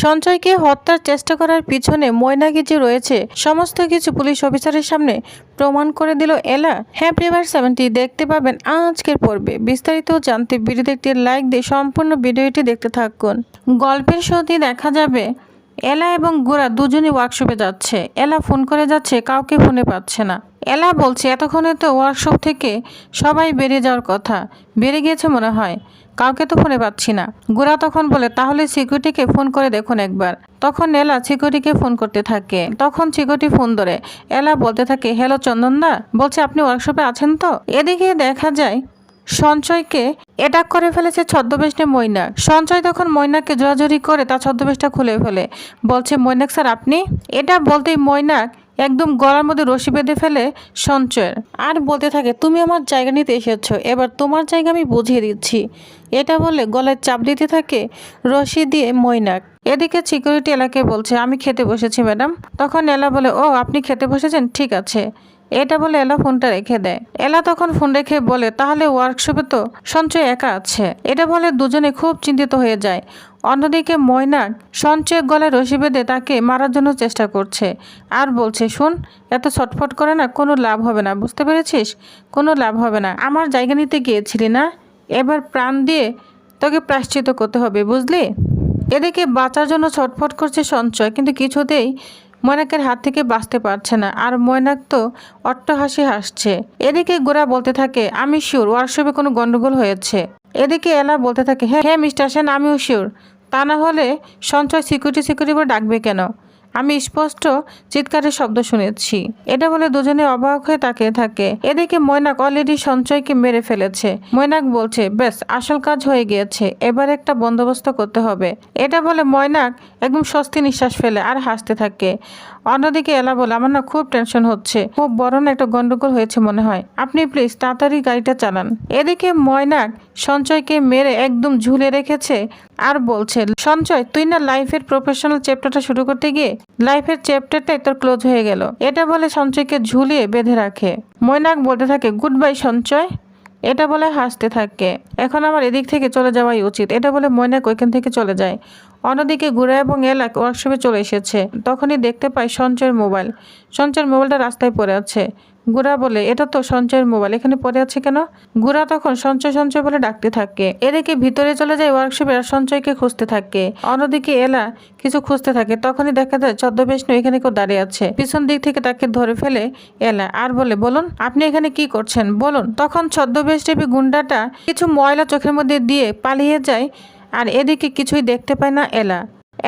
সঞ্জয়কে হত্যার চেষ্টা করার পিছনে ময়নাকি যে রয়েছে সমস্ত কিছু পুলিশ অফিসারের সামনে প্রমাণ করে দিল এলা। হ্যাঁ প্রিভার 70 দেখতে পাবেন আজকের পর্বে। বিস্তারিত জানতে ভিডিওতে একটি লাইক দিয়ে সম্পূর্ণ ভিডিওটি দেখতে থাকুন। গল্পের শুরুতে দেখা যাবে এলা এবং গোরা দুজনই ওয়ার্কশপে যাচ্ছে। এলা ফোন করে যাচ্ছে, কাউকে ফোনে পাচ্ছে না। এলা বলছে এতক্ষণে তো ওয়ার্কশপ থেকে সবাই বেরিয়ে যাওয়ার কথা, বেরিয়ে গিয়েছে মনে হয়, কাউকে তো ফোনে পাচ্ছি না। গোরা তখন বলে তাহলে সিকিউরিটিকে ফোন করে দেখুন একবার। তখন এলা সিকিউরিটিকে ফোন করতে থাকে। তখন সিকিউরিটি ফোন ধরে। এলা বলতে থাকে হ্যালো চন্দনদা, বলছে আপনি ওয়ার্কশপে আছেন তো? এদিকে দেখা যায় সঞ্চয়কে অ্যাটাক করে ফেলেছে ছদ্মবেশ নিয়ে মৈনাক। সঞ্চয় তখন মৈনাককে জোরাজোরি করে তার ছদ্মবেশটা খুলে ফেলে। বলছে মৈনাক স্যার আপনি? এটা বলতেই মৈনাক একদম গলার মধ্যে রশি বেঁধে ফেলে সঞ্চয়ের, আর বলতে থাকে তুমি আমার জায়গা নিতে এসেছো, এবার তোমার জায়গা আমি বুঝিয়ে দিচ্ছি। এটা বলে গলায় চাপ দিতে থাকে রশি দিয়ে মৈনাক। এদিকে সিকিউরিটি এলাকে বলছে আমি খেতে বসেছি ম্যাডাম। তখন এলা বলে ও আপনি খেতে বসেছেন, ঠিক আছে। এটা বলে এলা ফোনটা রেখে দেয়। এলা তখন ফোন রেখে বলে তাহলে ওয়ার্কশপে তো সঞ্চয় একা আছে। এটা বলে দুজনে খুব চিন্তিত হয়ে যায়। অন্যদিকে মৈনাক সঞ্চয়ের গলায় রশি বেঁধে তাকে মারার জন্য চেষ্টা করছে, আর বলছে শোন এত ছটফট করে না কোনো লাভ হবে না, বুঝতে পেরেছিস? কোনো লাভ হবে না। আমার জায়গা নিতে গিয়েছিলি না, এবার প্রাণ দিয়ে তোকে প্রায়শ্চিত্ত করতে হবে, বুঝলি? এদিকে বাঁচার জন্য ছটফট করছে সঞ্চয়, কিন্তু কিছুতেই মৈনাকের হাত থেকে বাঁচতে পারছে না। আর মৈনাক তো অট্টহাসি হাসছে। এদিকে গোরা বলতে থাকে আমি শিওর ওয়ার্কশপে কোনো গন্ডগোল হয়েছে। এদিকে এলা বলতে থাকে হ্যাঁ হ্যাঁ মিস্টার সেন আমিও শিওর, তা না হলে সঞ্চয় সিকিউরিটি বলে ডাকবে কেন? আমি স্পষ্ট চিৎকারের শব্দ শুনেছি। এটা বলে দুজনে অবাক হয়ে তাকিয়ে থাকে। এদিকে মৈনাক অলরেডি সঞ্চয়কে মেরে ফেলেছে। মৈনাক বলছে বেশ আসল কাজ হয়ে গিয়েছে, এবার একটা বন্দোবস্ত করতে হবে। এটা বলে মৈনাক একদম স্বস্তি নিঃশ্বাস ফেলে আর হাসতে থাকে। অন্যদিকে এলা বলে আমার না খুব টেনশন হচ্ছে, খুব বড় না একটা গন্ডগোল হয়েছে মনে হয়, আপনি প্লিজ তাড়াতাড়ি গাড়িটা চালান। এদিকে মৈনাক সঞ্চয়কে মেরে একদম ঝুলে রেখেছে আর বলছে সঞ্চয় তুই না লাইফের প্রফেশনাল চ্যাপ্টারটা শুরু করতে গিয়ে লাইফের চ্যাপ্টারটাই তোর ক্লোজ হয়ে গেল। এটা বলে সঞ্চয়কে ঝুলিয়ে বেঁধে রাখে। মৈনাক বলতে থাকে গুড বাই সঞ্চয়। এটা বলে হাসতে থাকে। এখন আমার এদিক থেকে চলে যাওয়াই উচিত। এটা বলে মৈনাক ওইখান থেকে চলে যায়। অন্যদিকে গোরা এবং এলা ওয়ার্কশপে চলে এসেছে। তখনই দেখতে পায় সঞ্চয়ের মোবাইল। সঞ্চয়ের মোবাইলটা রাস্তায় পড়ে আছে। গোরা বলে এটা তো সঞ্চয়ের মোবাইল, এখানে পড়ে আছে কেন? গোরা তখন সঞ্চয় সঞ্চয় বলে ডাকতে থাকে। এদিকে ভিতরে চলে যায় ওয়ার্কশপে আর সঞ্চয়কে খুঁজতে থাকে। অন্যদিকে এলা কিছু খুঁজতে থাকে। তখনই দেখা যায় ছদ্মবেশ এখানে কেউ দাঁড়িয়ে আছে। পিছন দিক থেকে তাকে ধরে ফেলে এলা আর বলে বলুন আপনি এখানে কি করছেন বলুন। তখন ছদ্মবেশ গুন্ডাটা কিছু ময়লা চোখের মধ্যে দিয়ে পালিয়ে যায়। আর এদিকে কিছুই দেখতে পায় না এলা।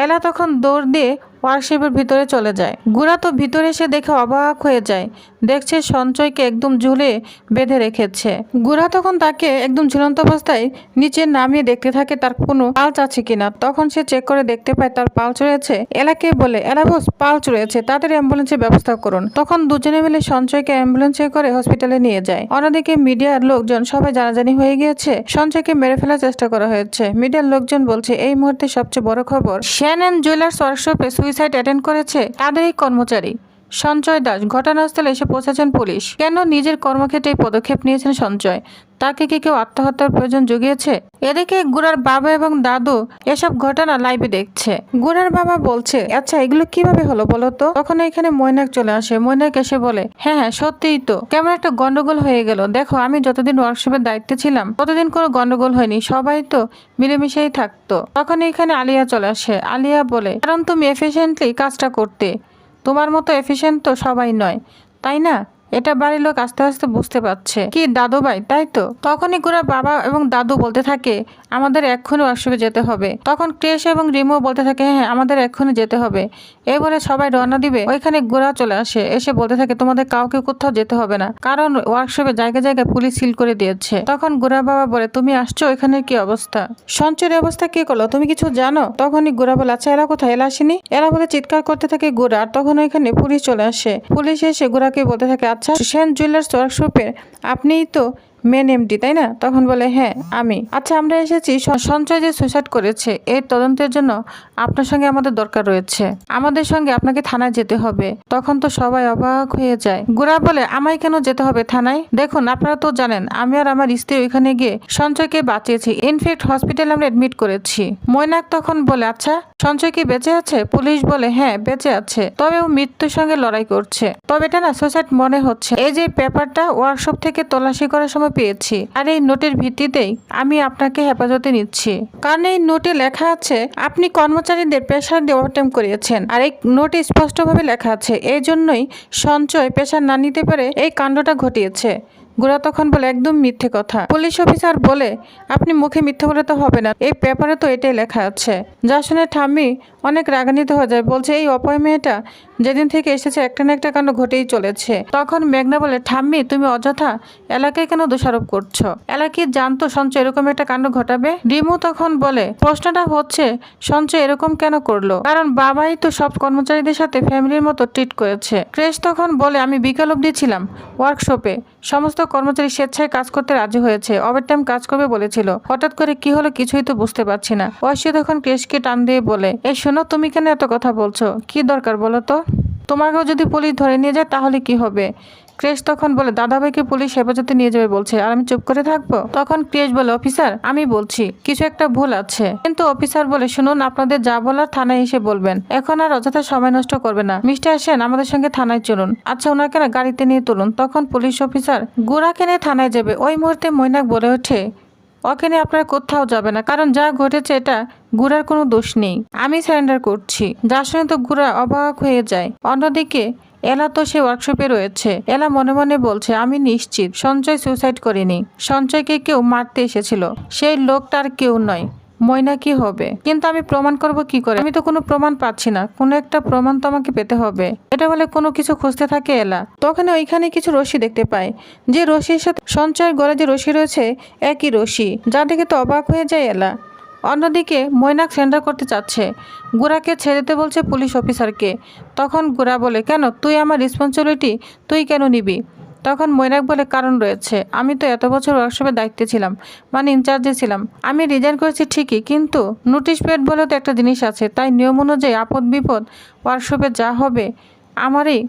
এলা তখন দৌড় দিয়ে ওয়ার্কশপের ভিতরে চলে যায়। গোরা তো ভিতরে এসে দেখে অবাক হয়ে যায়। দেখছে সঞ্চয়কে একদম ঝুলে বেঁধে রেখেছে। গোরা তখন তাকে একদম ঝুলন্ত অবস্থায় নিচে নামিয়ে দেখতে থাকে তার কোনো পালচ আছে কিনা। তখন সে চেক করে দেখতে পায় তার পালচ রয়েছে। এলাকে বলে এলা বস পালচ রয়েছে, তাড়াতাড়ি অ্যাম্বুলেন্সের ব্যবস্থা করুন। তখন দুজনে মিলে সঞ্চয়কে অ্যাম্বুলেন্সে করে হসপিটালে নিয়ে যায়। অন্যদিকে মিডিয়ার লোকজন সবাই জানাজানি হয়ে গিয়েছে, সঞ্চয়কে মেরে ফেলার চেষ্টা করা হয়েছে। মিডিয়ার লোকজন বলছে এই মুহূর্তে সবচেয়ে বড় খবর শ্যান অ্যান্ড জুয়েলার্স ওয়ার্কশপে সুইসাইড অ্যাটেন্ড করেছে তাদের এই কর্মচারী সঞ্চয় দাস। ঘটনাস্থলে এসে পৌঁছেছেন পুলিশ। কেন নিজের কর্মক্ষেত্রে এই পদক্ষেপ নিয়েছেন সঞ্চয়? তাকে কি কেউ আত্মহত্যার প্রয়োজন জুগিয়েছে? এদিকে গোরার বাবা এবং দাদু এসব ঘটনা লাইভে দেখছে। গোরার বাবা বলছে আচ্ছা এগুলো কিভাবে হলো বলো তো। তখন এখানে মৈনাক চলে আসে। মৈনাক এসে বলে হ্যাঁ হ্যাঁ সত্যিই তো, কেমন একটা গন্ডগোল হয়ে গেল। দেখো আমি যতদিন ওয়ার্কশপের দায়িত্বে ছিলাম ততদিন কোনো গন্ডগোল হয়নি, সবাই তো মিলেমিশেই থাকতো। তখন এখানে আলিয়া চলে আসে। আলিয়া বলে কারণ তুমি এফিসিয়েন্টলি কাজটা করতে, তোমার মতো এফিসিয়েন্ট তো সবাই নয়, তাই না? এটা বাড়ির লোক আস্তে আস্তে বুঝতে পারছে। কি দাদু ভাই তাই তো? তখনই গোরা বাবা এবং দাদু বলতে থাকে আমাদের এক্ষুনি ওয়ার্কশপে যেতে হবে। তখন ক্রেশ এবং রিমো বলতে থাকে হ্যাঁ আমাদের এক্ষুনি যেতে হবে। এই বলে সবাই রওনা দিবে। ওইখানে গোরা চলে আসে। এসে বলতে থাকে তোমাদের কাউকে কোথাও যেতে হবে না, কারণ ওয়ার্কশপে জায়গায় জায়গায় পুলিশ সিল করে দিয়েছে। তখন গোরা বাবা বলে তুমি আসছো, ওইখানে কি অবস্থা? সঞ্চয়ের অবস্থা কি করলো তুমি কিছু জানো? তখনই গোরা বলে আচ্ছা এরা কোথায়? এলা আসেনি? এরা বলে চিৎকার করতে থাকে গোরা। আর তখন ওইখানে পুলিশ চলে আসে। পুলিশ এসে গোরাকে বলতে থাকে আচ্ছা সেন জুয়েলার্স ওয়ার্কশপের আপনিই তো মেন এমডি তাই না? তখন বলে হ্যাঁ আমি। আচ্ছা আমরা এসেছি সঞ্চয় যে সুইসাইড করেছে এর তদন্তের জন্য আপনার সঙ্গে আমাদের দরকার রয়েছে, আমাদের সঙ্গে আপনাকে থানায় যেতে হবে। তখন তো সবাই অবাক হয়ে যায়। গোরা বলে আমায় কেন যেতে হবে থানায়? দেখুন আপনারা তো জানেন আমি আর আমার স্ত্রী ওইখানে গিয়ে সঞ্চয়কে বাঁচিয়েছি, ইনফ্যাক্ট হসপিটালে আমরা এডমিট করেছি। মৈনাক তখন বলে আচ্ছা সঞ্চয় কি বেঁচে আছে? পুলিশ বলে হ্যাঁ বেঁচে আছে, তবে ও মৃত্যুর সঙ্গে লড়াই করছে। তবে এটা না সুইসাইড মনে হচ্ছে। এই যে পেপারটা ওয়ার্কশপ থেকে তল্লাশি করার সময় পেয়েছি, আর এই নোটের ভিত্তিতেই আমি আপনাকে হেফাজতে নিচ্ছি। কারণ এই নোটে লেখা আছে আপনি কর্মচারীদের প্রেশার দিয়ে ওভারটাইম করিয়েছেন, আর এই নোটে স্পষ্টভাবে লেখা আছে এই জন্যই সঞ্চয় প্রেশার না নিতে পারে এই কাণ্ডটা ঘটিয়েছে। গোরা তখন বলে একদম মিথ্যে কথা। পুলিশ অফিসার বলে আপনি মুখে মিথ্যে বলে তো হবে না, এই পেপারে তো এটাই লেখা আছে। যা শুনে ঠাম্মি অনেক রাগান্বিত হয়ে যায়, বলছে এই অপয় মেয়েটা যেদিন থেকে এসেছে একটা না একটা কাণ্ড ঘটেই চলেছে। তখন মেঘনা বলে ঠাম্মি তুমি অযথা এলাকায় কেন দোষারোপ করছো? এলাকি জানতো সঞ্চয় এরকম একটা কাণ্ড ঘটাবে? রিমু তখন বলে প্রশ্নটা হচ্ছে সঞ্চয় এরকম কেন করলো? কারণ বাবাই তো সব কর্মচারীদের সাথে ফ্যামিলির মতো ট্রিট করেছে। ক্রেশ তখন বলে আমি বিকাল অবধি ছিলাম ওয়ার্কশপে, সমস্ত কর্মচারী স্বেচ্ছায় কাজ করতে রাজি হয়েছে, ওভারটাইম কাজ করবে বলেছিল। হঠাৎ করে কি হলো কিছুই তো বুঝতে পারছি না। ঐশী তখন ক্রেশকে টান দিয়ে বলে এই শোনো তুমি কেন এত কথা বলছো? কি দরকার বলো তো? তোমাকেও যদি পুলিশ ধরে নিয়ে যায় তাহলে কি হবে? ক্রেশ তখন বলে দাদাভাইকে পুলিশ হেফাজতে নিয়ে যাবে বলছে, আর আমি চুপ করে থাকবো? তখন ক্রেশ বলে অফিসার আমি বলছি কিছু একটা ভুল আছে। কিন্তু অফিসার বলে শুনুন আপনাদের যা বলার থানায় এসে বলবেন, এখন আর অযথা সময় নষ্ট করবে না। মিস্টার সেন আমাদের সঙ্গে থানায় চলুন। আচ্ছা ওনাকে না গাড়িতে নিয়ে তুলুন। তখন পুলিশ অফিসার গোরাকে নিয়ে থানায় যাবে। ওই মুহূর্তে মৈনাক বলে ওঠে ওকে নিয়ে আপনারা কোথাও যাবে না, কারণ যা ঘটেছে এটা গুড়ার কোনো দোষ নেই, আমি সারেন্ডার করছি। যা শুনে তো গুড়া অবাক হয়ে যায়। অন্যদিকে এলা তো সে ওয়ার্কশপে রয়েছে। এলা মনে মনে বলছে আমি নিশ্চিত সঞ্চয় সুইসাইড করেনি, সঞ্চয়কে কেউ মারতে এসেছিল। সেই লোকটার কেউ নয়, ময়না কি হবে? কিন্তু আমি প্রমাণ করব কি করে? আমি তো কোনো প্রমাণ পাচ্ছি না, কোনো একটা প্রমাণ তো আমাকে পেতে হবে। এটা বলে কোনো কিছু খুঁজতে থাকে এলা। তখন ওইখানে কিছু রশি দেখতে পায়, যে রশির সাথে সঞ্চয়ের গলায় যে রশি রয়েছে একই রশি, যা দেখে তো অবাক হয়ে যায় এলা। অন্যদিকে মৈনাক সেন্ডার করতে চাচ্ছে, গোরাকে ছেড়ে দিতে বলছে পুলিশ অফিসারকে। তখন গোরা বলে কেন তুই আমার রেসপন্সিবিলিটি তুই কেন নিবি? তখন মৈনাক বলে কারণ রয়েছে, আমি তো এত বছর ওয়ার্কশপের দায়িত্বে ছিলাম, মানে ইনচার্জে ছিলাম। আমি রিজাইন করেছি ঠিকই, কিন্তু নোটিশ পেড বলে তো একটা জিনিস আছে, তাই নিয়ম অনুযায়ী আপদ বিপদ ওয়ার্কশপে যা হবে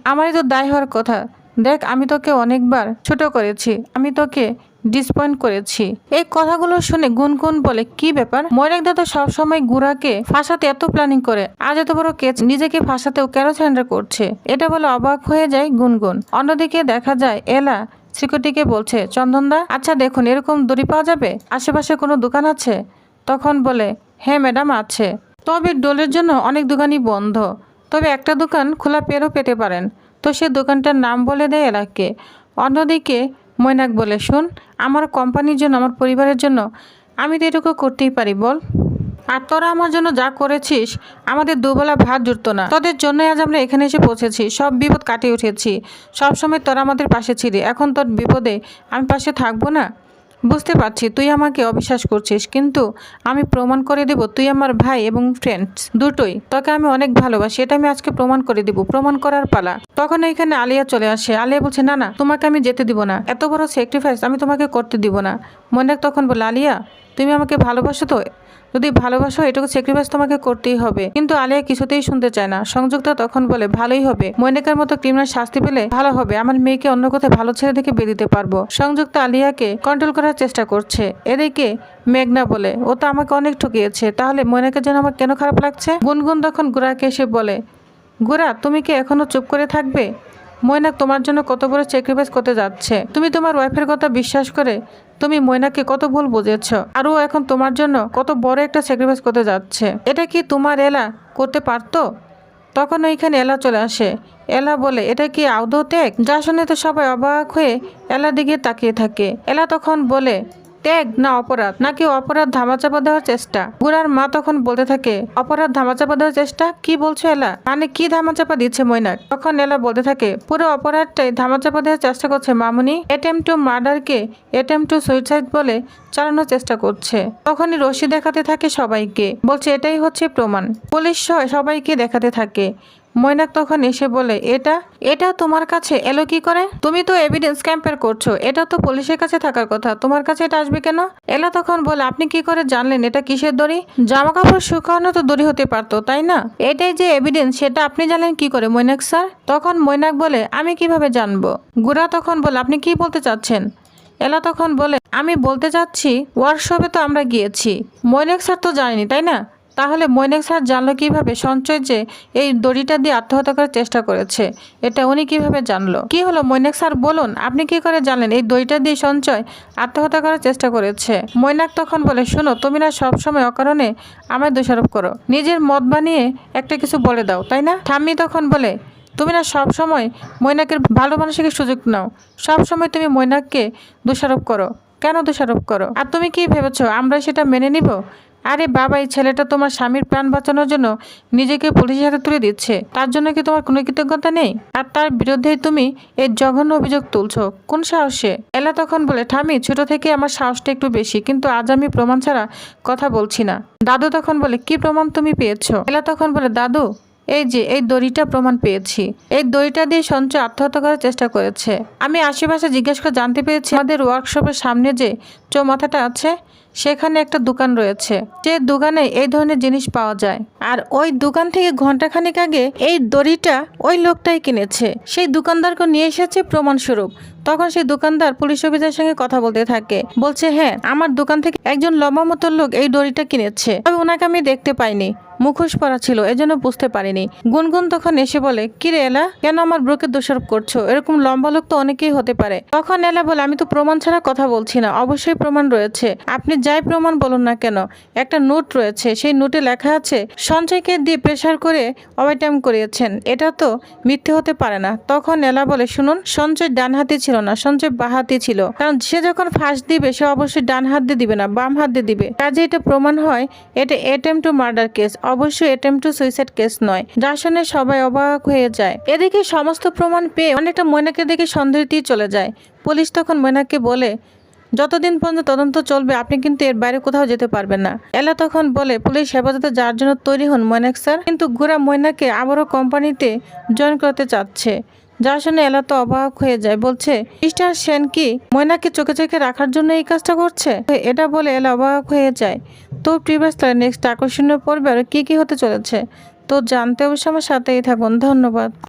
আমারই তো দায় হওয়ার কথা। দেখ আমি তোকে অনেকবার ছোট করেছি, আমি তোকে ডিসপয়েন্ট করেছি। এই কথাগুলো শুনে গুনগুন বলে কি ব্যাপার? মৈনাকদা তো সবসময় গুড়াকে ফাঁসাতে এত প্ল্যানিং করে, আজ এত বড় কেস নিজেকে ফাঁসাতেও কেন সারেন্ডার করছে? এটা বলে অবাক হয়ে যায় গুনগুন। অন্যদিকে দেখা যায় এলা সিকিউরিটিকে বলছে চন্দনদা আচ্ছা দেখুন এরকম দড়ি পাওয়া যাবে? আশেপাশে কোনো দোকান আছে? তখন বলে হ্যাঁ ম্যাডাম আছে, তবে ডোলের জন্য অনেক দোকানই বন্ধ, তবে একটা দোকান খোলা পেতে পারেন। তো সে দোকানটার নাম বলে দেয় এলাকে। অন্যদিকে মৈনাক বলে শুন আমার কোম্পানির জন্য আমার পরিবারের জন্য আমি তো এটুকু করতেই পারি বল, আর তোরা আমার জন্য যা করেছিস আমাদের দুবেলা ভাত জুটতো না, তোদের জন্যই আজ আমরা এখানে এসে পৌঁছেছি, সব বিপদ কাটিয়ে উঠেছি। সবসময় তোরা আমাদের পাশে ছিলি, এখন তোর বিপদে আমি পাশে থাকবো না? বুঝতে পারছি তুই আমাকে অবিশ্বাস করছিস, কিন্তু আমি প্রমাণ করে দেব তুই আমার ভাই এবং ফ্রেন্ডস দুটোই, তোকে আমি অনেক ভালোবাসি, এটা আমি আজকে প্রমাণ করে দিব। প্রমাণ করার পালা। তখন এখানে আলিয়া চলে আসে। আলিয়া বলছে না না তোমাকে আমি যেতে দিব না, এত বড় স্যাক্রিফাইস আমি তোমাকে করতে দিব না। মৈনাক তখন বলে আলিয়া তুমি আমাকে ভালোবাসো তো? যদি ভালোবাসো এটুকু স্যাক্রিফাইস তোমাকে করতেই হবে। কিন্তু আলিয়া কিছুতেই শুনতে চায় না। সংযুক্তা তখন বলে ভালোই হবে, মৈনাকের মতো ক্রিমিনাল শাস্তি পেলে ভালো হবে, আমার মেয়েকে অন্য কোথায় ভালো ছেলে দেখে বিয়ে দিতে পারবো। সংযুক্তা আলিয়াকে কন্ট্রোল করার চেষ্টা করছে। এদিকে মেঘনা বলে ও তো আমাকে অনেক ঠকিয়েছে, তাহলে মৈনাকের জন্য আমার কেন খারাপ লাগছে? গুনগুন তখন গোরাকে এসে বলে গোরা তুমি কি এখনো চুপ করে থাকবে? মৈনাক তোমার জন্য কত বড় স্যাক্রিফাইস করতে যাচ্ছে, তুমি তোমার ওয়াইফের কথা বিশ্বাস করে তুমি মৈনাককে কত ভুল বুঝেছ, আর ও এখন তোমার জন্য কত বড় একটা স্যাক্রিফাইস করতে যাচ্ছে। এটা কি তোমার এলা করতে পারতো? তখন ওইখানে এলা চলে আসে। এলা বলে এটা কি আদৌ ত্যাগ? যা শুনে তো সবাই অবাক হয়ে এলার দিকে তাকিয়ে থাকে। এলা তখন বলে ত্যাগ না অপরাধ, নাকি অপরাধ ধামাচাপা দেওয়ার চেষ্টা? গুড়ার মা তখন বলতে থাকে অপরাধ ধামাচাপা দেওয়ার চেষ্টা? কি বলছো এলা? মানে কি ধামাচাপা দিচ্ছে মৈনাক? তখন এলা বলতে থাকে পুরো অপরাধটাই ধামাচাপা দেওয়ার চেষ্টা করছে মামুনি। অ্যাটেম্প টু মার্ডারকে অ্যাটেম্প টু সুইসাইড বলে চালানোর চেষ্টা করছে। তখনই রশি দেখাতে থাকে সবাইকে, বলছে এটাই হচ্ছে প্রমাণ। পুলিশ সবাইকে দেখাতে থাকে। মৈনাক তখন এসে বলে, এটা এটা তোমার কাছে এলো কি করে? তুমি তো এভিডেন্স ক্যাম্পের করছো, এটা তো পুলিশের কাছে থাকার কথা, তোমার কাছে এটা আসবে কেন? এলা তখন বলে, আপনি কি করে জানলেন এটা কিসের দড়ি? জামা কাপড় শুকানো তো দড়ি হতে পারতো, তাই না? এটাই যে এভিডেন্স, সেটা আপনি জানলেন কি করে মৈনাক স্যার? তখন মৈনাক বলে, আমি কিভাবে জানবো? গুড়া তখন বলে, আপনি কি বলতে চাচ্ছেন? এলা তখন বলে, আমি বলতে চাচ্ছি ওয়ার্কশপে তো আমরা গিয়েছি, মৈনাক স্যার তো জানেনি, তাই না? তাহলে মৈনাক স্যার জানলো কিভাবে সঞ্চয় যে এই দড়িটা দিয়ে আত্মহত্যা করার চেষ্টা করেছে? এটা উনি কিভাবে জানলো? কি হলো মৈনাক স্যার, বলুন আপনি কি করে জানলেন এই দড়িটা দিয়ে সঞ্চয় আত্মহত্যা করার চেষ্টা করেছে? মৈনাক তখন বলে, শোনো, তুমি না সবসময় অকারণে আমায় দোষারোপ করো, নিজের মত বানিয়ে একটা কিছু বলে দাও, তাই না? ঠাম্মি তখন বলে, তুমি না সব সময় মৈনাকের ভালো মানুষকে সুযোগ নাও, সব সময় তুমি মৈনাককে দোষারোপ করো। কেন দোষারোপ করো? আর তুমি কি ভেবেছো আমরা সেটা মেনে নিব? আরে বাবা, এই ছেলেটা তোমার স্বামীর প্রাণ বাঁচানোর জন্য নিজেকে পুলিশের হাতে তুলে দিচ্ছে, তার জন্য কি তোমার কোনো কৃতজ্ঞতা নেই? আর তার বিরুদ্ধেই তুমি এই জঘন্য অভিযোগ তুলছো, কোন সাহসে? এলা তখন বলে, ঠামি, ছোট থেকে আমার সাহসটা একটু বেশি, কিন্তু আজ আমি প্রমাণ ছাড়া কথা বলছি না। দাদু তখন বলে, কি প্রমাণ তুমি পেয়েছো? এলা তখন বলে, দাদু, এই যে এই দড়িটা প্রমাণ পেয়েছি, এই দড়িটা দিয়ে সঞ্চয় আত্মহত্যা করার চেষ্টা করেছে। আমি আশেপাশে জিজ্ঞেস করে জানতে পেরেছি আমাদের ওয়ার্কশপের সামনে যে চৌমাথাটা আছে সেখানে একটা দোকান রয়েছে, যে দোকানে এই ধরনের জিনিস পাওয়া যায়। আর ওই দোকান থেকে ঘন্টাখানেক আগে এই দড়িটা ওই লোকটাই কিনেছে, সেই দোকানদারকে নিয়ে এসেছে প্রমাণস্বরূপ। তখন সেই দোকানদার পুলিশ অফিসারের সঙ্গে কথা বলতে থাকে, বলছে, হ্যাঁ, আমার দোকান থেকে একজন লম্বা মতো লোক এই দড়িটা কিনেছে, তবে ওনাকে আমি দেখতে পাইনি, মুখোশ পরা ছিল, এজন্য বুঝতে পারিনি। গুনগুন তখন এসে বলে, কিরে এলা, কেন আমার ব্রোকে দোষারোপ করছো? এরকম লম্বা লোক তো অনেকেই হতে পারে। তখন এলা বলে, আমি তো প্রমাণ ছাড়া কথা বলছি না, অবশ্যই প্রমাণ রয়েছে, আপনি যাই প্রমাণ বলুন না কেন। একটা নোট রয়েছে, সেই নোটে লেখা আছে সঞ্চয়কে দিয়ে প্রেশার করে ওভারটাইম করিয়েছেন, এটা তো মিথ্যে হতে পারে না। তখন এলা বলে, শুনুন, সঞ্চয় ডান হাতে ছিল না, সঞ্চয় বাঁ হাতে ছিল, কারণ সে যখন ফাঁস দিবে সে অবশ্যই ডান হাত দিয়ে দিবে না, বাম হাত দিয়ে দিবে, কাজে এটা প্রমাণ হয় এটা অ্যাটেম্পট টু মার্ডার কেস, অবশ্যই অ্যাটেম্পট টু সুইসাইড কেস নয়। যা শুনে সবাই অবাক হয়ে যায়। এদিকে সমস্ত প্রমাণ পেয়ে অনেকটা মৈনাকের দিকে সন্দেহতেই চলে যায়। পুলিশ তখন মৈনাককে বলে, যতদিন পর্যন্ত তদন্ত চলবে আপনি কিন্তু এর বাইরে কোথাও যেতে পারবেন না। এলা তখন বলে, পুলিশ হেফাজতে যাওয়ার জন্য তৈরি হন মৈনাক স্যার, কিন্তু গোরা মৈনাককে আবারও কোম্পানিতে জয়েন করতে চাচ্ছে। যা শুনে এলা তো অবাক হয়ে যায়, বলছে, মিস্টার সেন কি মৈনাককে চোখে চোখে রাখার জন্য এই কাজটা করছে? এটা বলে এলা অবাক হয়ে যায়। তো প্রিভিয়াস নেক্সট আকর্ষণীয় পর্বে আর কি কি হতে চলেছে তো জানতে অবশ্যই আমার সাথেই থাকুন। ধন্যবাদ।